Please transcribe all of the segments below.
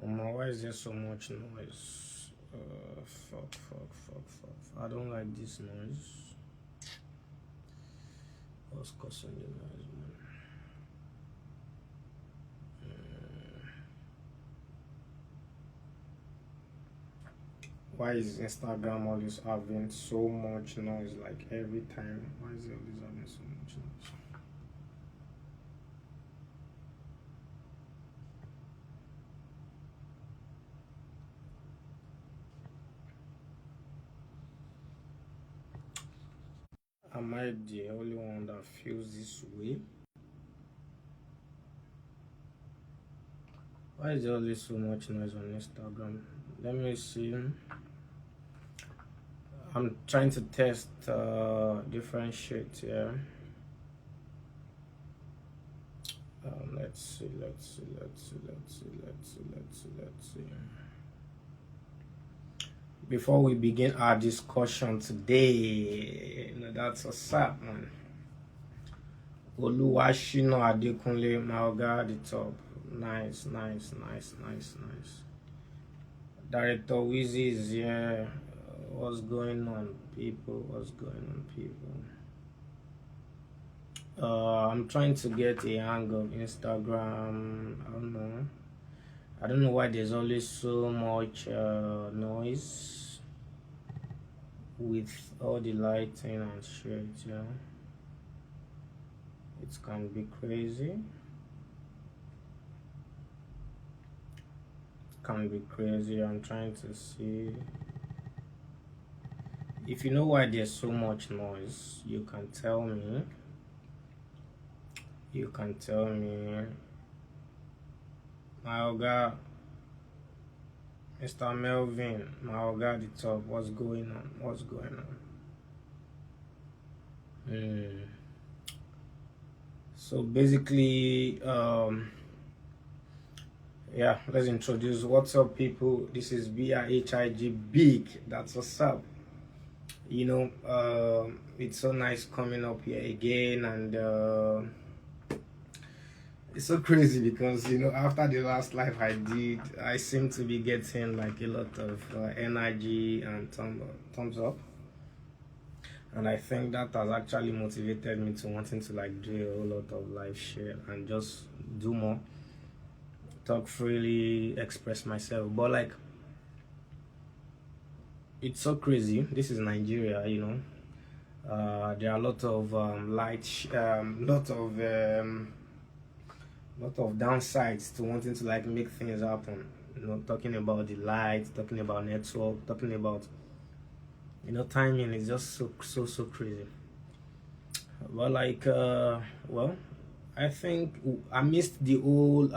Why is there so much noise? Fuck. I don't like this noise. What's causing the noise, man? Why is Instagram always having so much noise? Like every time, why is it always having so much noise? Am I the only one that feels this way? Why is there always so much noise on Instagram? Let me see. I'm trying to test different shit here. Let's see. Before we begin our discussion today, that's what's up, man. Oluwashino Adekunle, Maoga at the top. Nice. Director Wizzy is here. What's going on, people? I'm trying to get a hang of Instagram. I don't know why there's always so much noise with all the lighting and shit, you know. It can be crazy. I'm trying to see. If you know why there's so much noise, you can tell me. Maoga, Mr. Melvin, Maoga the top, what's going on? So basically, yeah, let's introduce. What's up, people? This is BIHIG Big. That's what's up. You know, it's so nice coming up here again, and it's so crazy because, you know, after the last live I did, I seem to be getting like a lot of energy and thumbs up, and I think that has actually motivated me to wanting to like do a whole lot of live share and just do more, talk freely, express myself. But like, it's so crazy. This is Nigeria, you know. There are a lot of lot of downsides to wanting to like make things happen. You know, talking about the lights, talking about network, talking about, you know, timing is just so crazy. But like, well, I think I missed the whole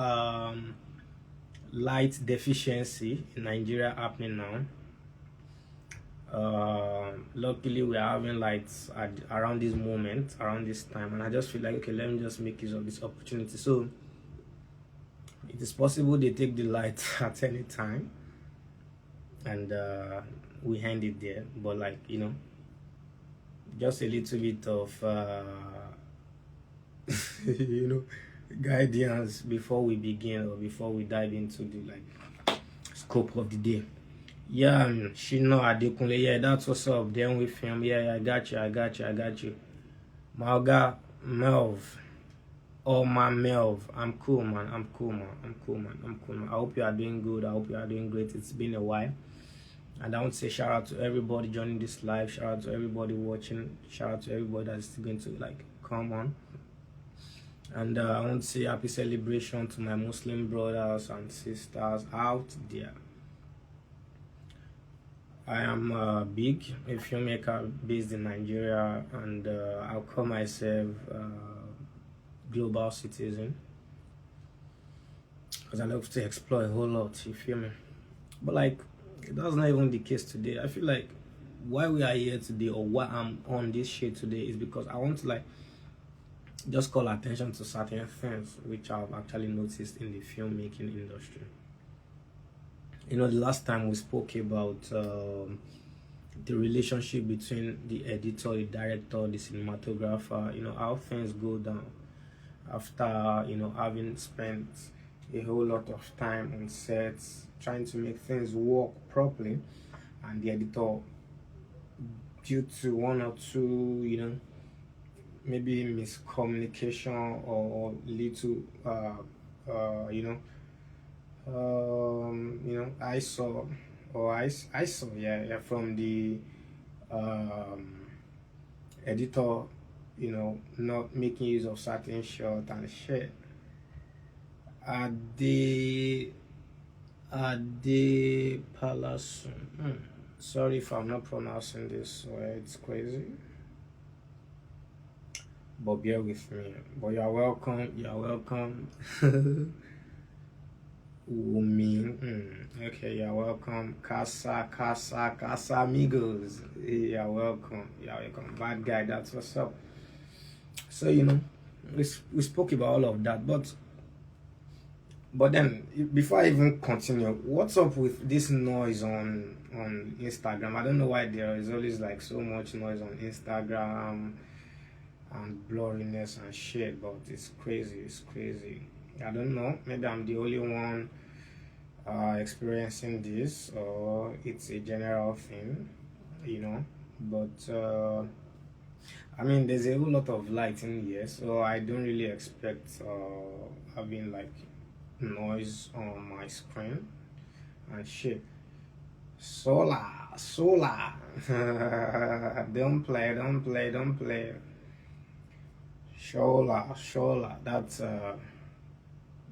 light deficiency in Nigeria happening now. Luckily we're having lights around this moment, around this time, and I just feel like, okay, let me just make use of this opportunity. So it is possible they take the light at any time, and we hand it there. But like, you know, just a little bit of you know, guidance before we begin, or before we dive into the like scope of the day. Yeah, Shino Adekunle, yeah, that's what's up. Then with him, yeah, I got you. Maoga, Melv, oh my Melv, I'm cool, man. I hope you are doing good. I hope you are doing great. It's been a while, and I want to say shout out to everybody joining this live. Shout out to everybody watching. Shout out to everybody that's going to like come on. And I want to say happy celebration to my Muslim brothers and sisters out there. I am Big, a filmmaker based in Nigeria, and I'll call myself global citizen because I love to explore a whole lot, you feel me? But like, that's not even the case today. I feel like why we are here today, or why I'm on this shit today, is because I want to like just call attention to certain things which I've actually noticed in the filmmaking industry. You know, the last time we spoke about the relationship between the editor, the director, the cinematographer, you know, how things go down after, you know, having spent a whole lot of time on sets trying to make things work properly, and the editor, due to one or two, maybe miscommunication or little, I saw, I saw, yeah, from the um, editor, not making use of certain shot and shit. Ade Ade Palace. Sorry if I'm not pronouncing this word. It's crazy. But bear with me. But you're welcome. You're welcome. Umi. Okay, you're welcome. Casa amigos. You're welcome. You're welcome. Bad guy, that's what's up. So we spoke about all of that, but then before I even continue, what's up with this noise on Instagram? I don't know why there is always like so much noise on Instagram and blurriness and shit, but it's crazy. I don't know, maybe I'm the only one experiencing this, or it's a general thing, but I mean, there's a whole lot of light in here, so I don't really expect having like noise on my screen and shit. Solar. Don't play. Shola. That's that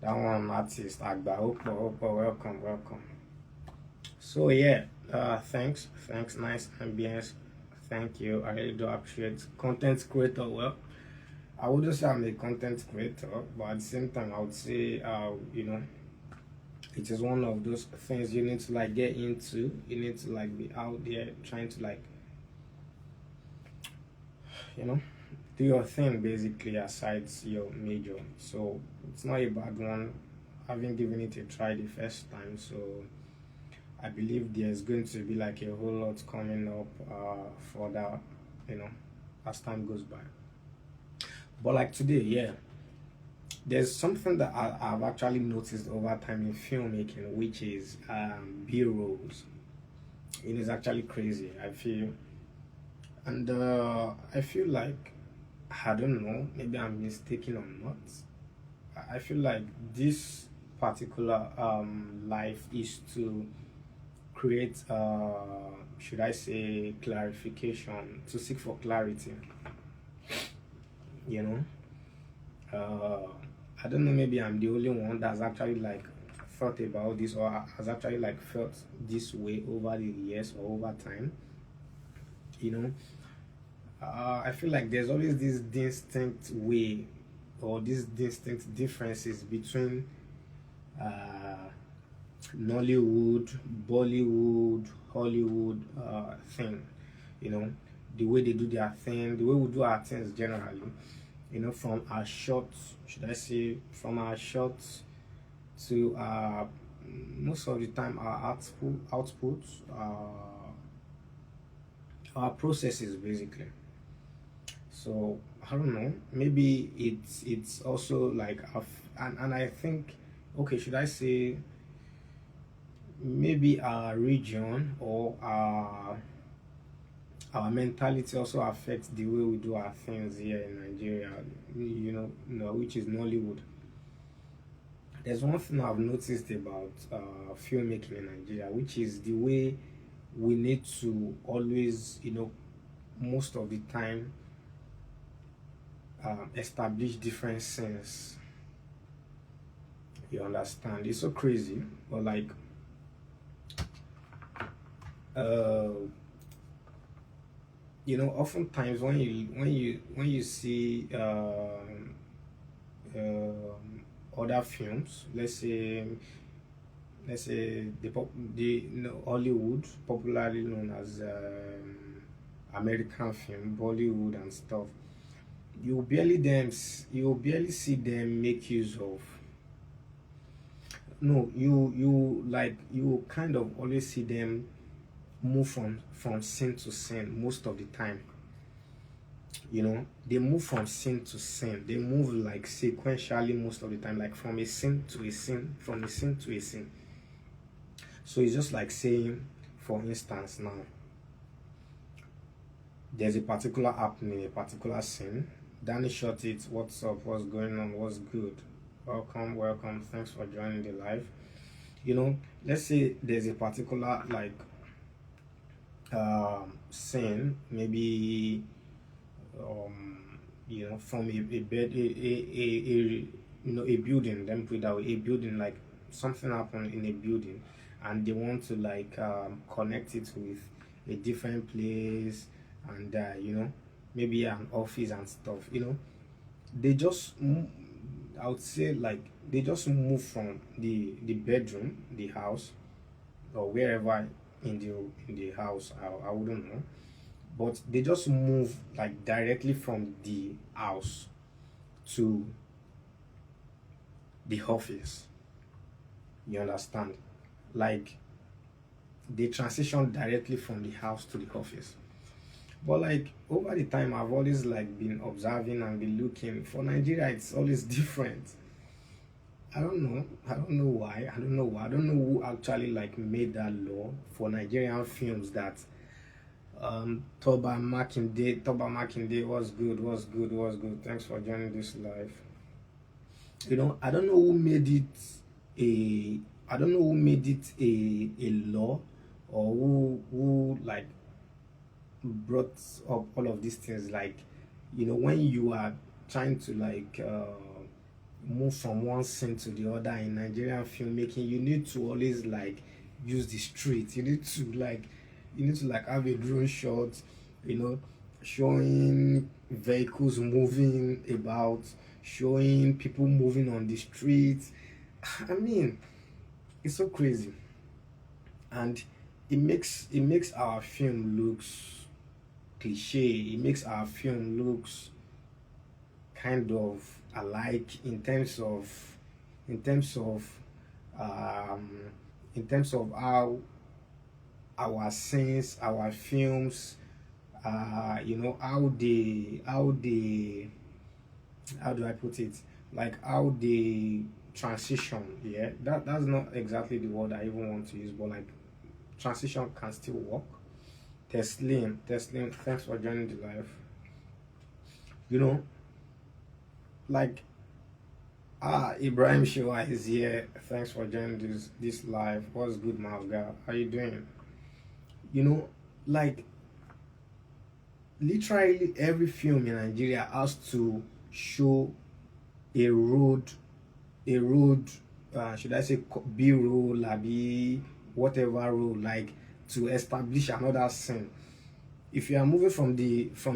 one artist Agba. Opa, welcome. So yeah, thanks, nice ambience. Thank you. I really do appreciate content creator. Well, I wouldn't say I'm a content creator, but at the same time, I would say, it is one of those things you need to like get into. You need to like be out there trying to like, do your thing basically aside your major. So it's not a bad one. Having given it a try the first time, so I believe there's going to be like a whole lot coming up for that, as time goes by. But like today, yeah, there's something that I've actually noticed over time in filmmaking, which is B-rolls. It is actually crazy, I feel. And I feel like, I don't know, maybe I'm mistaken or not. I feel like this particular life is to create, should I say, clarification, to seek for clarity. I don't know, maybe I'm the only one that's actually like thought about this, or has actually like felt this way over the years or over time. I feel like there's always this distinct way, or these distinct differences between Nollywood, Bollywood, Hollywood thing. The way they do their thing, the way we do our things generally. From our shots, should I say, from our shots to most of the time our outputs, our processes basically. So I don't know, maybe it's also like and I think, okay, should I say, maybe our region or our mentality also affects the way we do our things here in Nigeria, which is Nollywood. There's one thing I've noticed about filmmaking in Nigeria, which is the way we need to always, most of the time, establish different scenes. You understand? It's so crazy, but like, oftentimes when you see other films, let's say the Hollywood, popularly known as American film, Bollywood and stuff, you barely see them make use of. No, you kind of always see them move from scene to scene most of the time. they move from scene to scene. They move like sequentially most of the time, like from a scene to a scene, from a scene to a scene. So it's just like saying, for instance, now there's a particular happening, a particular scene. Danny shot it. What's up? What's going on? What's good? Welcome, welcome. Thanks for joining the live. Let's say there's a particular like scene, maybe from a bed, a building. Let me put it that way. A building, like something happened in a building, and they want to like connect it with a different place, and maybe an office and stuff. They just I would say like they just move from the bedroom, the house, or wherever in the house. I wouldn't know, but they just move like directly from the house to the office. You understand? Like they transition directly from the house to the office. But like over the time, I've always like been observing and been looking. For Nigeria, it's always different. I don't know. I don't know why. I don't know why. I don't know who actually like made that law for Nigerian films that Toba Makinde was good, was good, was good. Thanks for joining this live. I don't know who made it a I don't know who made it a law, or who like brought up all of these things. Like when you are trying to like move from one scene to the other in Nigerian filmmaking, you need to always like use the street. You need to like have a drone shot, showing vehicles moving about, showing people moving on the streets. I mean, it's so crazy, and it makes our film looks cliche. It makes our film looks kind of alike in terms of um how our scenes, our films, how do I put it, like how they transition. Yeah, that's not exactly the word I even want to use, but like transition can still work. Teslim, thanks for joining the live. you know like Ibrahim Shiwa is here. Thanks for joining this live. What's good, Mavga? How you doing? you know like literally every film in Nigeria has to show a road, should I say B role, labi, whatever role, like to establish another scene. If you are moving from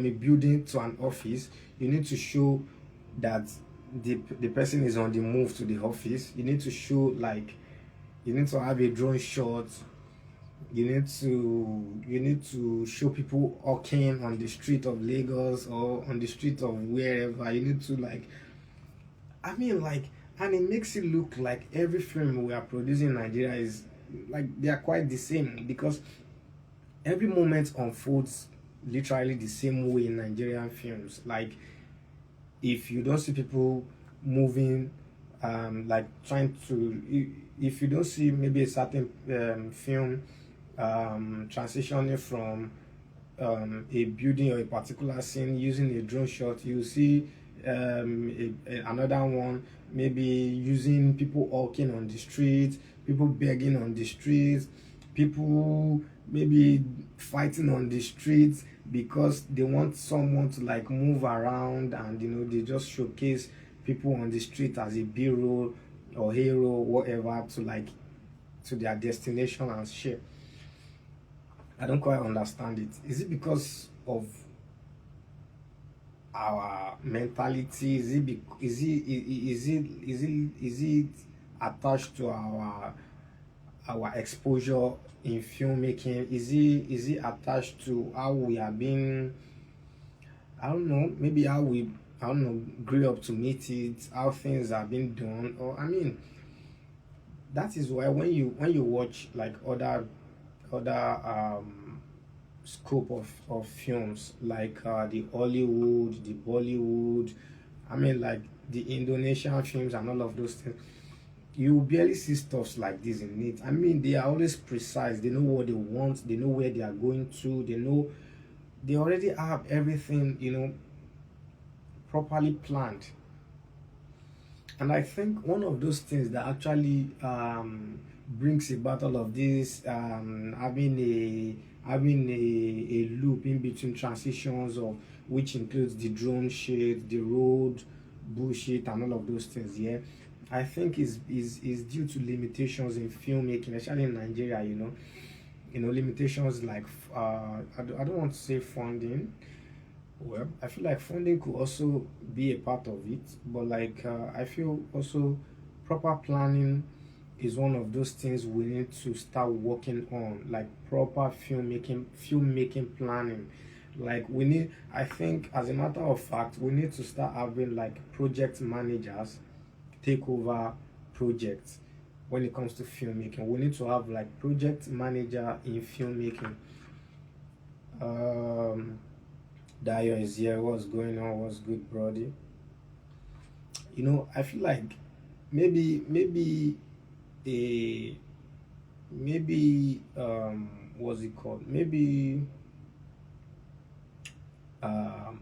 a building to an office, you need to show that the person is on the move to the office. You need to show like you need to have a drone shot. You need to show people walking on the street of Lagos or on the street of wherever. You need to like, I mean, like, and it makes it look like every film we are producing in Nigeria is like they are quite the same, because every moment unfolds literally the same way in Nigerian films. Like, if you don't see people moving, like trying to, if you don't see maybe a certain film transitioning from a building or a particular scene using a drone shot, you see another one maybe using people walking on the street, people begging on the streets, people maybe fighting on the streets because they want someone to like move around, and they just showcase people on the street as a B-roll or hero, whatever, to like to their destination and shit. I don't quite understand it. Is it because of our mentality? Is it attached to our exposure in filmmaking? Is it attached to how we are being, I don't know, maybe how we, I don't know, grew up to meet it, how things are being done? Or I mean, that is why when you watch like other scope of films like the Hollywood, the Bollywood, I mean like the Indonesian films and all of those things, you barely see stuffs like this in it. I mean, they are always precise. They know what they want. They know where they are going to. They know they already have everything, properly planned. And I think one of those things that actually brings about all of this, having a loop in between transitions of which includes the drone shit, the road bullshit, and all of those things. Yeah, I think is due to limitations in filmmaking, especially in Nigeria. Limitations like I don't want to say funding. Well, I feel like funding could also be a part of it, but like I feel also proper planning is one of those things we need to start working on, like proper filmmaking planning. Like we need, I think, as a matter of fact, we need to start having like project managers take over projects when it comes to filmmaking. We need to have like project manager in filmmaking. Um, Dio is here. What's going on? What's good, Brody? I feel like maybe a what's it called? Maybe an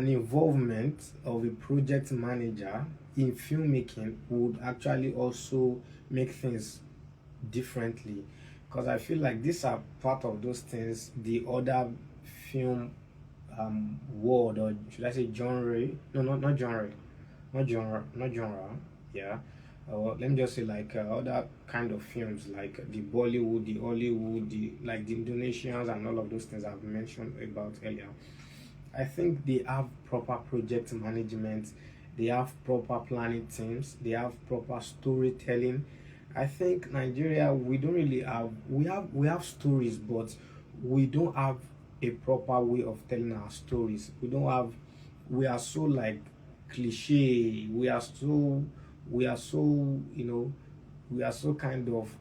involvement of a project manager in filmmaking would actually also make things differently, because I feel like these are part of those things the other film world, or should I say genre? No, not genre, not genre. Yeah. Let me just say like other kind of films like the Bollywood, the Hollywood, the like the Indonesians and all of those things I've mentioned about earlier. I think they have proper project management, they have proper planning teams, they have proper storytelling. I think Nigeria, we don't really have, we have stories, but we don't have a proper way of telling our stories. We don't have, we are so like cliche. We are so we are so kind of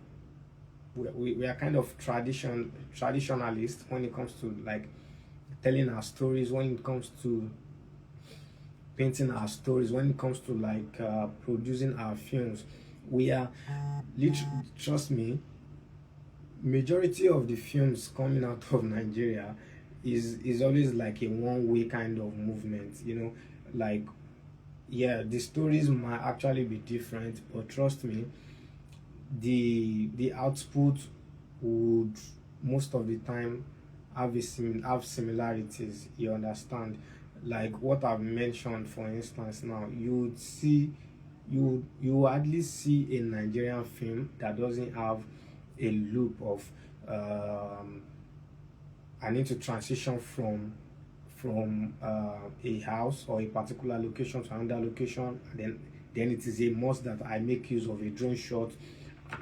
we are kind of traditionalist when it comes to like telling our stories, when it comes to painting our stories, when it comes to like producing our films. We are literally, trust me, majority of the films coming out of Nigeria is always like a one-way kind of movement. Like, yeah, the stories might actually be different, but trust me, the output would most of the time have similarities. You understand? Like what I've mentioned, for instance, now you would see, you hardly see a Nigerian film that doesn't have a loop of I need to transition from a house or a particular location to another location. Then it is a must that I make use of a drone shot,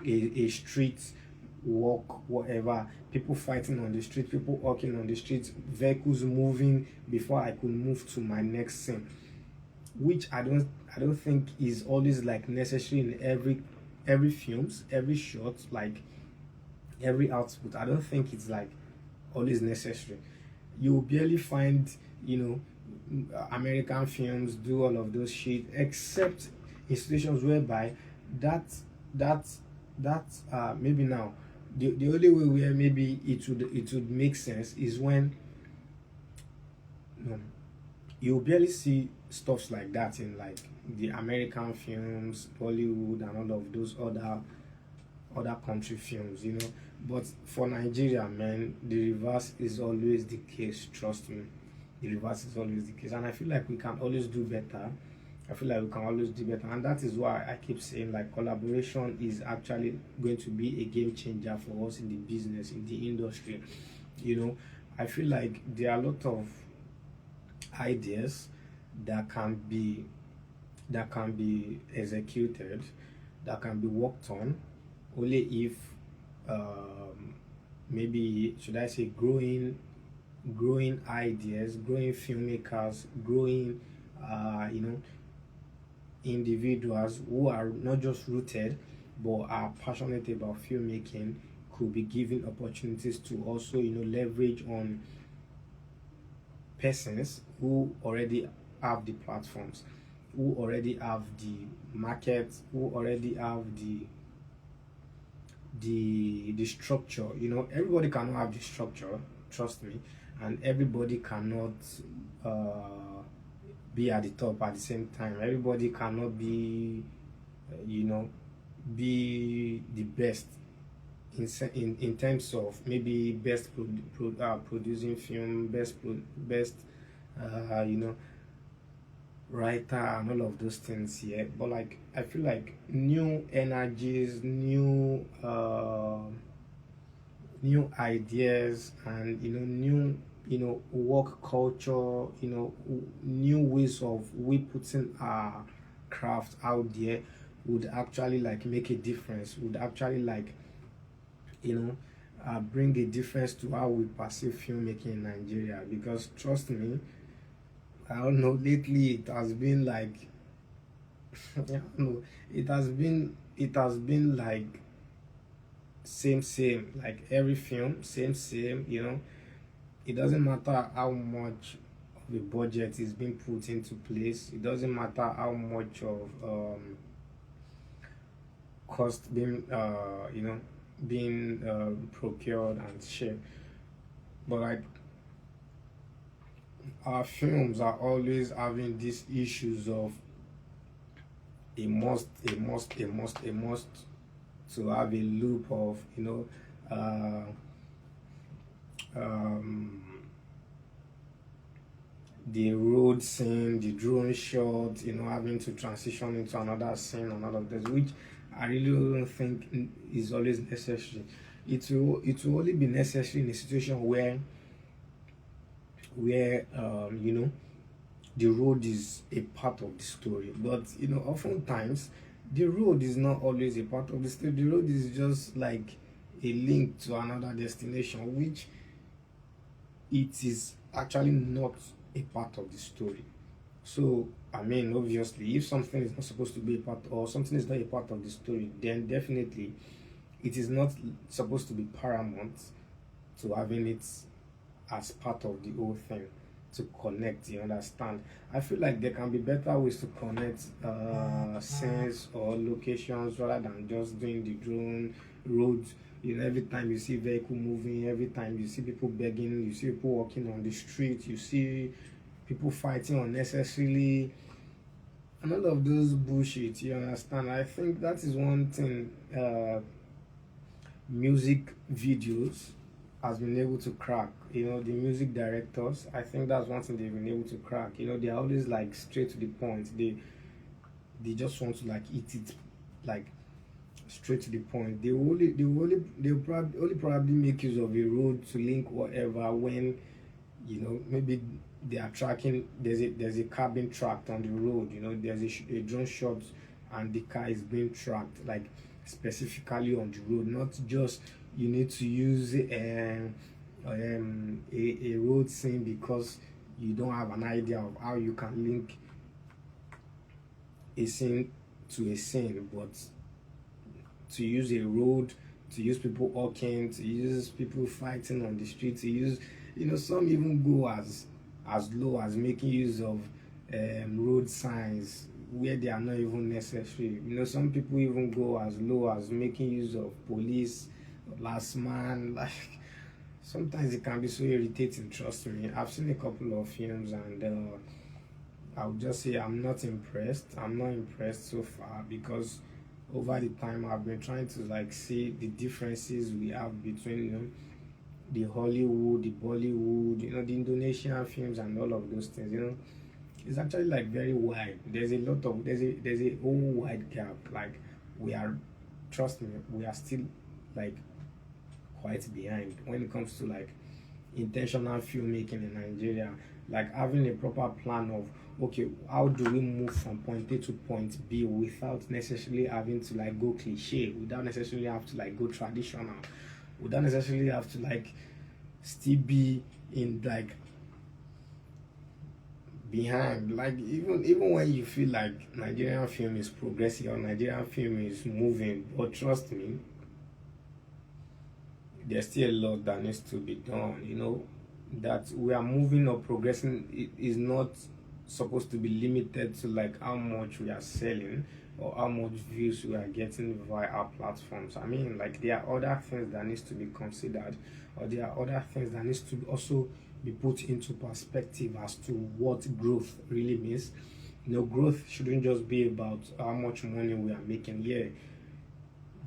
a street walk, whatever, people fighting on the street, people walking on the street, vehicles moving before I could move to my next scene, which I don't think is always like necessary in every films, every shot, like every output. I don't think it's like always necessary. You will barely find, American films do all of those shit, except in situations whereby that that maybe now the only way where maybe it would make sense is when you barely see stuffs like that in like the American films, Bollywood, and all of those other country films. But for Nigeria, man, the reverse is always the case. Trust me, the reverse is always the case, and I feel like we can always do better. I feel like we can always do better, and that is why I keep saying like collaboration is actually going to be a game changer for us in the business, in the industry. I feel like there are a lot of ideas that can be executed, that can be worked on, only if maybe, should I say, growing ideas, growing filmmakers, growing individuals who are not just rooted but are passionate about filmmaking could be given opportunities to also, leverage on persons who already have the platforms, who already have the market, who already have the structure. Everybody cannot have the structure, trust me, and everybody cannot be at the top at the same time. Everybody cannot be be the best in terms of maybe best producing film, best writer and all of those things. Yeah, but like I feel like new energies, new ideas, and new work culture, new ways of we putting our craft out there would actually like make a difference, would actually like bring a difference to how we perceive filmmaking in Nigeria. Because trust me, I don't know, lately it has been like I don't know, it has been like same, like every film same. It doesn't matter how much of a budget is being put into place. It doesn't matter how much of cost being procured and shared. But like our films are always having these issues of a must to have a loop of uh, um, the road scene, the drone shot, having to transition into another scene and all of this, which I really don't think is always necessary. It will only be necessary in a situation where the road is a part of the story. But oftentimes the road is not always a part of the story. The road is just like a link to another destination, which it is actually not a part of the story. So I mean, obviously, if something is not supposed to be a part, or something is not a part of the story, then definitely it is not supposed to be paramount to having it as part of the whole thing, to connect. You understand? I feel like there can be better ways to connect scenes or locations rather than just doing the drone roads. Every time you see vehicle moving, every time you see people begging, you see people walking on the street, you see people fighting unnecessarily, and all of those bullshit. You understand? I think that is one thing music videos has been able to crack. The music directors, I think that's one thing they've been able to crack. They're always like straight to the point. They just want to like eat it like straight to the point. They'll probably make use of a road to link whatever when maybe they are tracking. There's a car being tracked on the road. There's a drone shot and the car is being tracked like specifically on the road, not just you need to use a road scene because you don't have an idea of how you can link a scene to a scene, but to use a road, to use people walking, to use people fighting on the street, to use some even go as low as making use of road signs where they are not even necessary. Some people even go as low as making use of police, last man. Like sometimes it can be so irritating. Trust me, I've seen a couple of films and I would just say I'm not impressed. I'm not impressed so far because over the time I've been trying to like see the differences we have between the Hollywood, the Bollywood, the Indonesian films and all of those things. It's actually like very wide. There's a whole wide gap. Like trust me, we are still like quite behind when it comes to like intentional filmmaking in Nigeria. Like having a proper plan of, okay, how do we move from point A to point B without necessarily having to like go cliche, without necessarily have to like go traditional, without necessarily have to like still be in like behind. Like even when you feel like Nigerian film is progressive or Nigerian film is moving, but trust me, there's still a lot that needs to be done. You know, that we are moving or progressing is not supposed to be limited to like how much we are selling or how much views we are getting via our platforms. I mean, like there are other things that needs to be considered, or there are other things that needs to also be put into perspective as to what growth really means. You know, growth shouldn't just be about how much money we are making. Yeah,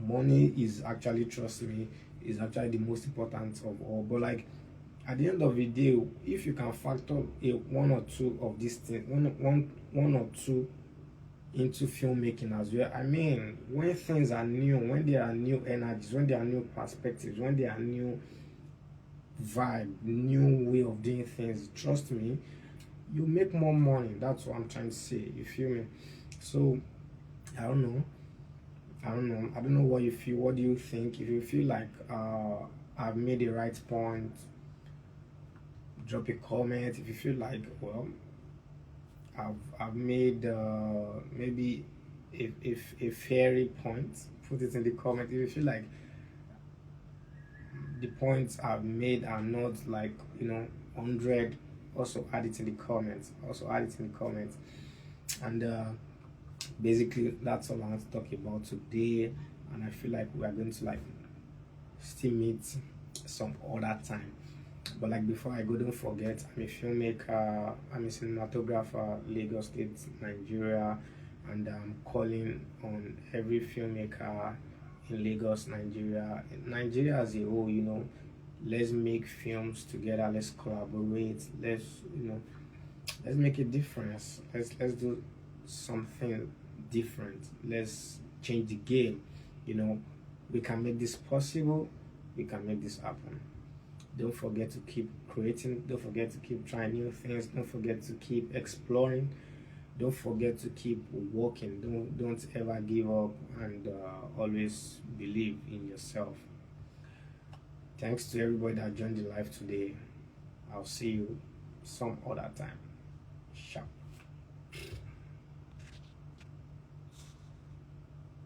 money is actually, trust me, is actually the most important of all. But like at the end of the day, if you can factor one or two of these things, one or two into filmmaking as well. I mean, when things are new, when there are new energies, when there are new perspectives, when there are new vibe, new way of doing things, trust me, you make more money. That's what I'm trying to say. You feel me? So I don't know. I don't know what you feel. What do you think? If you feel like I've made the right point, drop a comment. If you feel like, well, I've made maybe if a fairy point, put it in the comment. If you feel like the points I've made are not like 100, also add it in the comments. And basically that's all I want to talk about today. And I feel like we are going to like still meet some other time. But like before I go, don't forget I'm a filmmaker, I'm a cinematographer, Lagos State, Nigeria, and I'm calling on every filmmaker in Lagos, Nigeria as a whole. Let's make films together, let's collaborate, let's make a difference. Let's do something different. Let's change the game. We can make this possible, we can make this happen. Don't forget to keep creating. Don't forget to keep trying new things. Don't forget to keep exploring. Don't forget to keep working. Don't ever give up, and always believe in yourself. Thanks to everybody that joined the live today. I'll see you some other time.